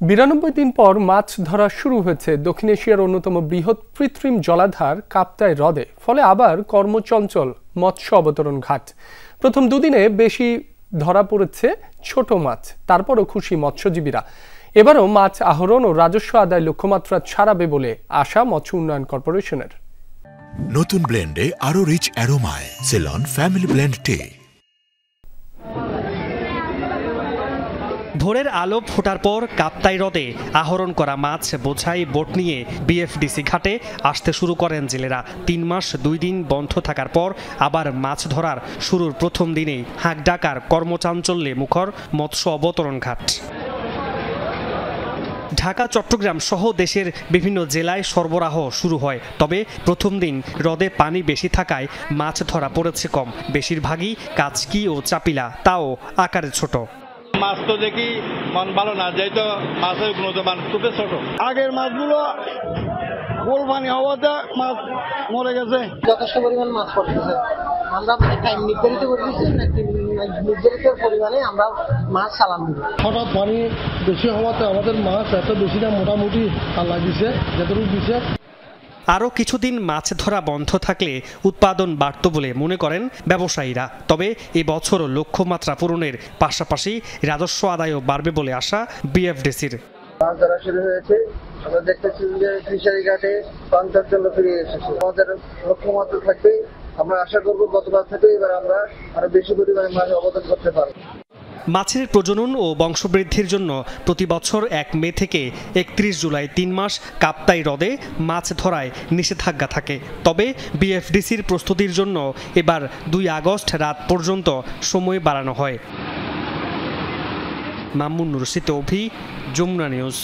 92 দিন পর মাছ ধরা শুরু হয়েছে দক্ষিণ এশিয়ার অন্যতম বৃহৎ কৃত্রিম জলাধার কাপ্তাই হ্রদে। ফলে আবার কর্মচঞ্চল মৎস্য অবতরণ ঘাট। প্রথম দুদিনে বেশি ধরা পড়েছে ছোট মাছ, তারপরও খুশি মৎস্যজীবীরা। এবারও মাছ আহরণ ও রাজস্ব আদায় লক্ষ্যমাত্রা ছাড়াবে বলে আশা মৎস্য উন্নয়ন কর্পোরেশনের। নতুন ব্লেন্ডে আরো রিচ অ্যারোমায় সেলন ফ্যামিলি ব্লেন্ড টে। ভোরের আলো ফোটার পর কাপ্তাই হ্রদে আহরণ করা মাছ বোঝাই বোট নিয়ে বিএফডিসি ঘাটে আসতে শুরু করেন জেলেরা। 3 মাস 2 দিন বন্ধ থাকার পর আবার মাছ ধরার শুরুর প্রথম দিনেই হাঁক ডাকার কর্মচাঞ্চল্যে মুখর মৎস্য অবতরণ ঘাট। ঢাকা, চট্টগ্রাম সহ দেশের বিভিন্ন জেলায় সরবরাহ শুরু হয়। তবে প্রথম দিন হ্রদে পানি বেশি থাকায় মাছ ধরা পড়েছে কম। বেশিরভাগই কাচকি ও চাপিলা, তাও আকারে ছোট। মাছ তো দেখি মন ভালো না, যেহেতু মাছের গুণমান খুবই ছোট। আগের মাছগুলো গোল পানি হওয়াতে মাছ মরে গেছে। যথেষ্ট পরিমাণ মাছ পড়তেছে। আমরা টাইম নির্ধারিত করে দিচ্ছি, নির্ধারিত পরিমাণে আমরা মাছ চালান দিব। হঠাৎ পানি বেশি হওয়াতে আমাদের মাছ এত বেশি না, মোটামুটি লাগিছে যতটুকু দিছে। আরও কিছুদিন মাছ ধরা বন্ধ থাকলে উৎপাদন বাড়ত বলে মনে করেন ব্যবসায়ীরা। তবে এবছর লক্ষ্যমাত্রা পূরণের পাশাপাশি রাজস্ব আদায়ও বাড়বে বলে আশা বিএফডিসির। মাছ ধরা শুরু হয়েছে, আমরা দেখতেছি যে ফিশারি ঘাটে কন্ট্রাক্টর ফিরে এসেছে। আমাদের লক্ষ্যমাত্রা থাকবে, আমরা আশা করব গতবার থেকে এবার আমরা আরো বেশি পরিমাণে মাছ অবদান করতে পারব। মাছের প্রজনন ও বংশবৃদ্ধির জন্য প্রতি বছর 1 মে থেকে 31 জুলাই 3 মাস কাপ্তাই হ্রদে মাছ ধরায় নিষেধাজ্ঞা থাকে। তবে বিএফডিসির প্রস্তুতির জন্য এবার 2 আগস্ট রাত পর্যন্ত সময় বাড়ানো হয়। মামুন রশিদ, যমুনা নিউজ।